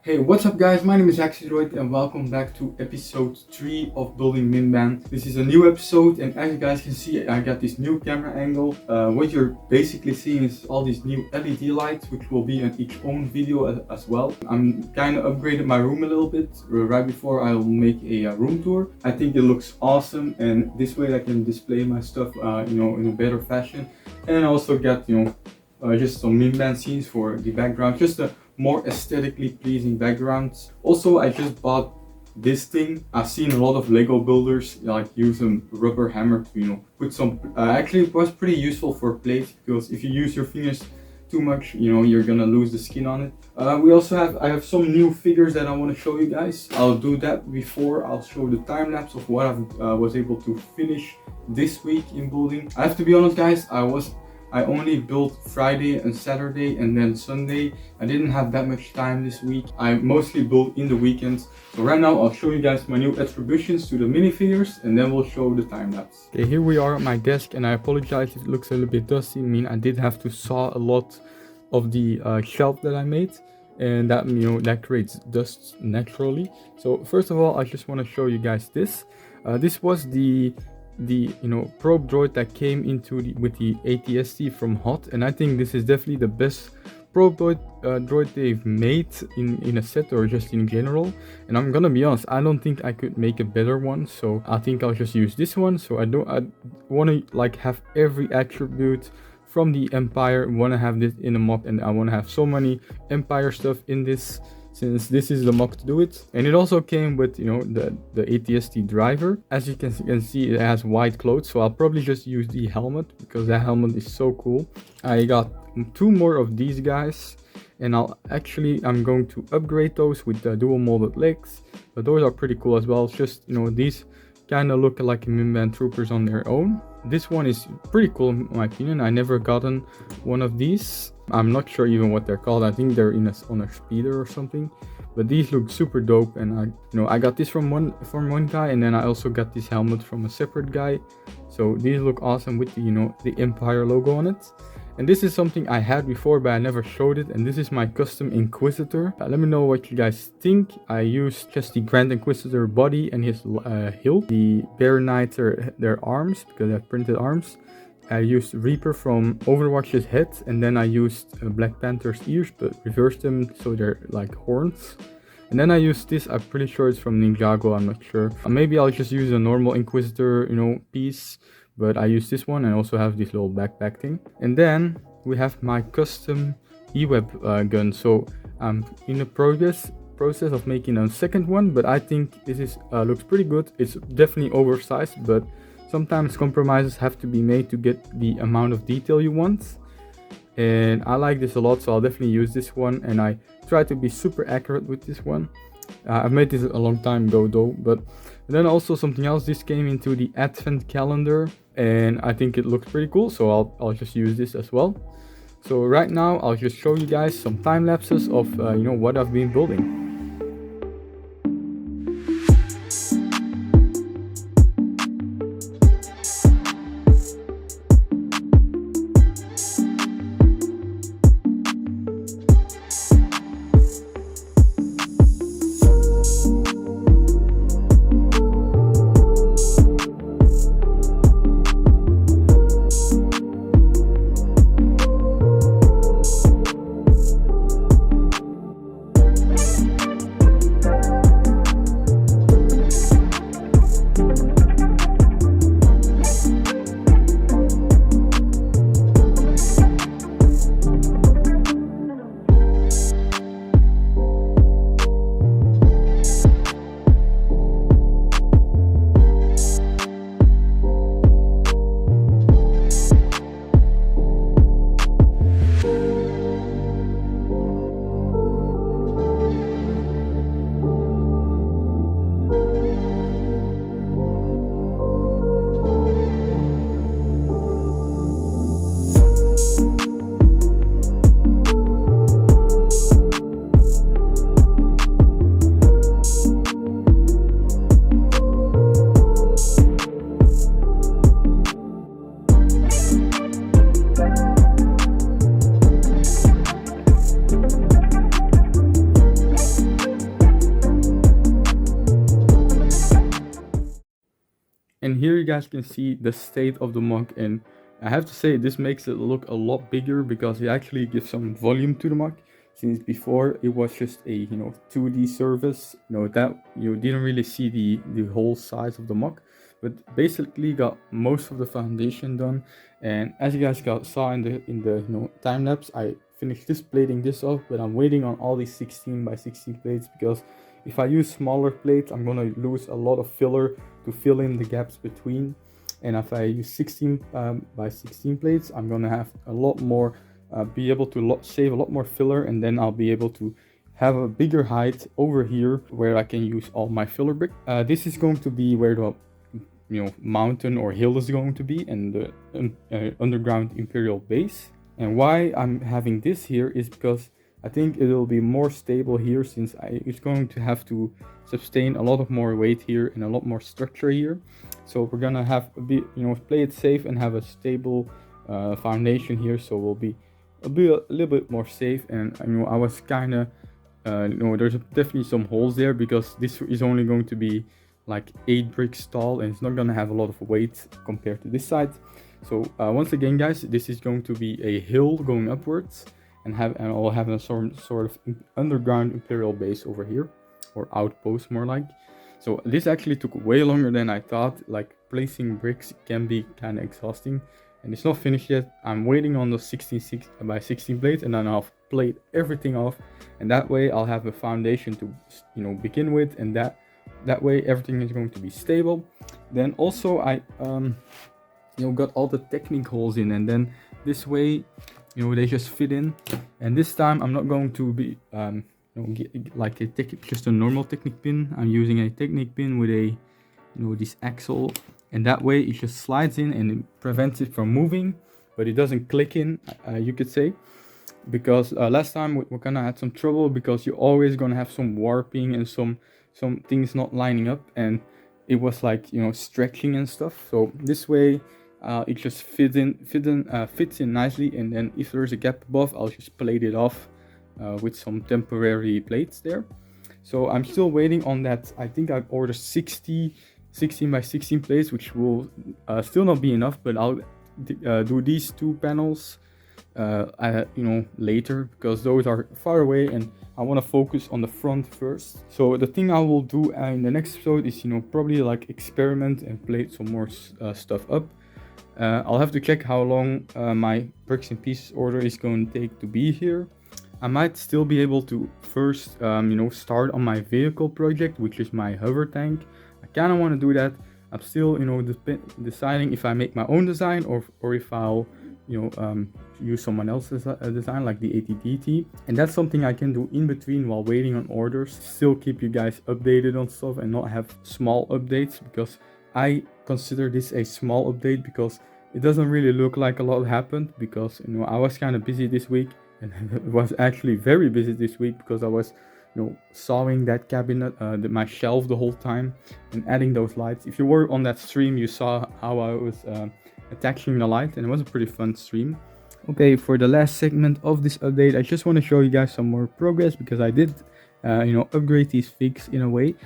Hey, what's up guys? My name is Axidroid and welcome back to episode 3 of Building Mimban. This is a new episode and as you guys can see I got this new camera angle. What you're basically seeing is all these new LED lights which will be in each own video as well. I'm kind of upgraded my room a little bit right before I'll make a room tour. I think it looks awesome and this way I can display my stuff in a better fashion. And I also got just some Mimban scenes for the background, just a more aesthetically pleasing backgrounds. Also, I just bought this thing. I've seen a lot of Lego builders like use a rubber hammer to put some actually it was pretty useful for plates, because if you use your fingers too much, you're gonna lose the skin on it. I have some new figures that I want to show you guys. I'll do that before I'll show the time lapse of what I was able to finish this week in building. I have to be honest guys, I only built Friday and Saturday and then Sunday. I didn't have that much time this week. I mostly built in the weekends. So right now I'll show you guys my new attributions to the minifigures and then we'll show the time lapse. Okay, here we are at my desk and I apologize if it looks a little bit dusty. I mean, I did have to saw a lot of the shelf that I made, and that that creates dust naturally. So first of all, I just want to show you guys this. This was the probe droid that came with the ATST from Hot, and I think this is definitely the best probe droid they've made in a set or just in general. And I'm gonna be honest, I don't think I could make a better one, so I think I'll just use this one. So I want to like have every attribute from the Empire. Want to have this in a mock, and I want to have so many Empire stuff in this, since this is the mock to do it. And it also came with the ATST driver. As you can see, it has white clothes, so I'll probably just use the helmet because that helmet is so cool. I got 2 more of these guys, and I'm going to upgrade those with the dual molded legs, but those are pretty cool as well. It's just these kind of look like Mimban troopers on their own. This one is pretty cool in my opinion. I never gotten one of these. I'm not sure even what they're called. I think they're on a speeder or something, but these look super dope. And I got this from one guy, and then I also got this helmet from a separate guy. So these look awesome with the Empire logo on it. And this is something I had before but I never showed it, and this is my custom Inquisitor. Let me know what you guys think. I used just the Grand Inquisitor body and his hilt, the Bear Knight, their arms, because I have printed arms. I used Reaper from Overwatch's head, and then I used Black Panther's ears but reversed them so they're like horns. And then I used this, I'm pretty sure it's from Ninjago, I'm not sure. Maybe I'll just use a normal Inquisitor piece, but I use this one and also have this little backpack thing. And then we have my custom E-Web gun. So I'm in the process of making a second one, but I think this is looks pretty good. It's definitely oversized, but sometimes compromises have to be made to get the amount of detail you want. And I like this a lot, so I'll definitely use this one, and I try to be super accurate with this one. I've made this a long time ago though. But then also something else, this came into the advent calendar and I think it looks pretty cool, so I'll just use this as well. So right now I'll just show you guys some time lapses of what I've been building. here you guys can see the state of the mug, and I have to say this makes it look a lot bigger because it actually gives some volume to the mug. Since before it was just a 2D surface, that you didn't really see the whole size of the mug, but basically got most of the foundation done. And as you guys saw in the time lapse, I finished this plating this off, but I'm waiting on all these 16 by 16 plates because if I use smaller plates, I'm gonna lose a lot of filler to fill in the gaps between. And if I use 16 by 16 plates, I'm gonna have a lot more, be able to save a lot more filler, and then I'll be able to have a bigger height over here where I can use all my filler brick. This is going to be where the mountain or hill is going to be, and the underground Imperial base. And why I'm having this here is because I think it will be more stable here, since it's going to have to sustain a lot of more weight here and a lot more structure here. So we're gonna have a bit, play it safe and have a stable foundation here. So we'll be a little bit more safe. And I was kind of, there's definitely some holes there because this is only going to be like 8 bricks tall, and it's not gonna have a lot of weight compared to this side. So once again, guys, this is going to be a hill going upwards. And I'll have a sort of underground Imperial base over here, or outpost more like. So this actually took way longer than I thought. Like, placing bricks can be kind of exhausting, and it's not finished yet. I'm waiting on the 16 by 16 plates, and then I'll plate everything off, and that way I'll have a foundation to begin with, and that way everything is going to be stable. Then also I got all the Technic holes in, and then this way they just fit in. And this time I'm not going to be like just a normal Technic pin. I'm using a Technic pin with a this axle, and that way it just slides in and it prevents it from moving, but it doesn't click in, you could say. Because last time we kind of had some trouble, because you're always gonna have some warping and some things not lining up, and it was like stretching and stuff. So this way it just fits in nicely, and then if there's a gap above, I'll just plate it off with some temporary plates there. So I'm still waiting on that. I think I've ordered 16 by 16 plates, which will still not be enough, but I'll do these 2 panels later, because those are far away and I want to focus on the front first. So the thing I will do in the next episode is probably like experiment and plate some more stuff up. I'll have to check how long my bricks and pieces order is going to take to be here. I might still be able to first start on my vehicle project, which is my hover tank. I kind of want to do that. I'm still deciding if I make my own design or if I'll use someone else's design, like the ATDT, and that's something I can do in between while waiting on orders. Still keep you guys updated on stuff and not have small updates, because I consider this a small update because it doesn't really look like a lot happened, because I was kind of busy this week, and it was actually very busy this week because I was sawing that cabinet, my shelf the whole time, and adding those lights. If you were on that stream, you saw how I was attaching the light, and it was a pretty fun stream. Okay, for the last segment of this update, I just want to show you guys some more progress, because I did upgrade these figs in a way.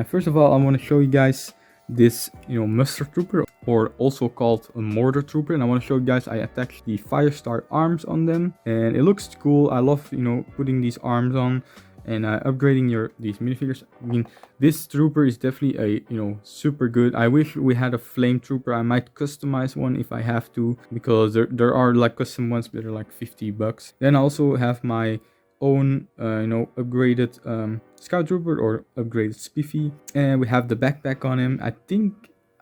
First of all, I want to show you guys this mustard trooper, or also called a mortar trooper, and I want to show you guys I attached the Firestar arms on them, and it looks cool. I love putting these arms on and upgrading these minifigures. I mean, this trooper is definitely a super good. I wish we had a flame trooper. I might customize one if I have to, because there are like custom ones that are like $50. Then I also have my own upgraded scout trooper, or upgraded spiffy, and we have the backpack on him. I think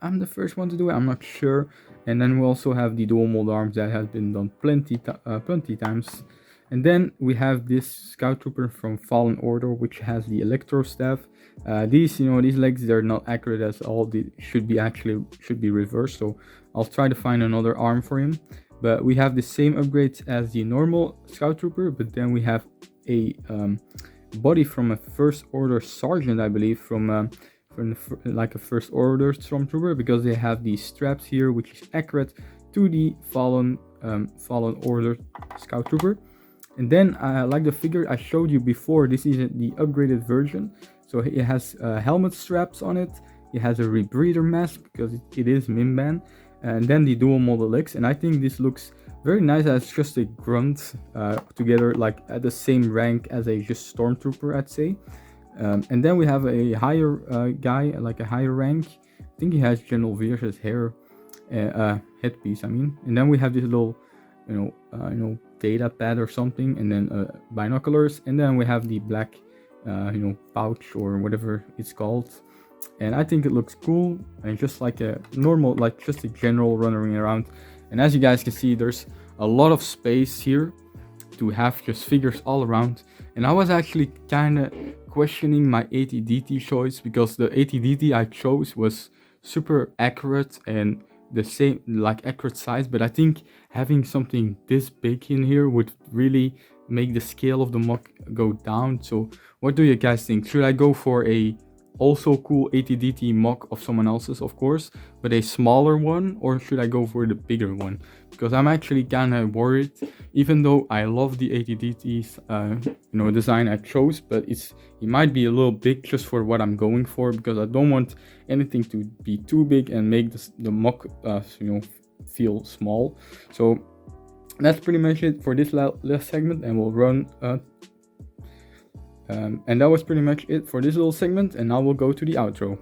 I'm the first one to do it, I'm not sure. And then we also have the dual mold arms that has been done plenty times. And then we have this scout trooper from Fallen Order, which has the electro staff. These legs, they're not accurate as all. They should be reversed. So I'll try to find another arm for him. But we have the same upgrades as the normal scout trooper, but then we have a body from a First Order sergeant, I believe, from like a First Order stormtrooper, because they have these straps here, which is accurate to the Fallen Order scout trooper. And then like the figure I showed you before, this is the upgraded version. So it has helmet straps on it. It has a rebreather mask because it is Mimban, and then the dual model X. And I think this looks very nice as just a grunt together, like at the same rank as a just stormtrooper, I'd say. And then we have a higher guy, like a higher rank. I think he has General Veers' hair headpiece. I mean, and then we have this little, data pad or something, and then binoculars, and then we have the black, pouch or whatever it's called. And I think it looks cool, and just like a normal, like just a general running around. And as you guys can see, there's a lot of space here to have just figures all around. And I was actually kind of questioning my ATDT choice, because the ATDT I chose was super accurate and the same, like accurate size, but I think having something this big in here would really make the scale of the mock go down. So what do you guys think? Should I go for a also cool ATDT mock of someone else's, of course, but a smaller one, or should I go for the bigger one? Because I'm actually kind of worried, even though I love the ATDT's design I chose, but it might be a little big just for what I'm going for, because I don't want anything to be too big and make the mock feel small. So that's pretty much it for this last segment, and we'll run and that was pretty much it for this little segment, and now we'll go to the outro.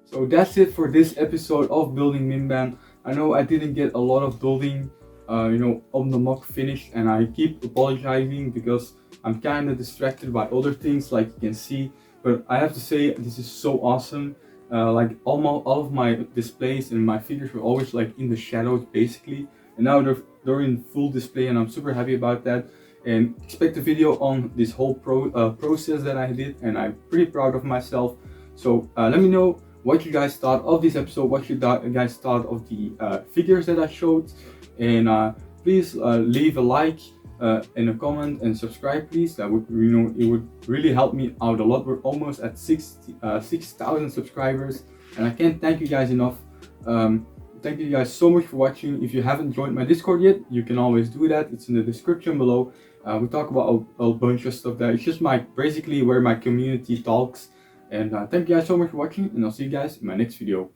So that's it for this episode of Building Mimban. I know I didn't get a lot of building on the mock finished, and I keep apologizing because I'm kind of distracted by other things, like you can see. But I have to say, this is so awesome. Like all of my displays and my figures were always like in the shadows basically, and now they're in full display, and I'm super happy about that. And expect a video on this whole process that I did, and I'm pretty proud of myself. So let me know what you guys thought of this episode, what you guys thought of the figures that I showed, and please leave a like and a comment and subscribe, please. That would it would really help me out a lot. We're almost at 6,000 subscribers, and I can't thank you guys enough. Thank you guys so much for watching. If you haven't joined my Discord yet, you can always do that. It's in the description below. We talk about a bunch of stuff there. It's just basically where my community talks. And thank you guys so much for watching, and I'll see you guys in my next video.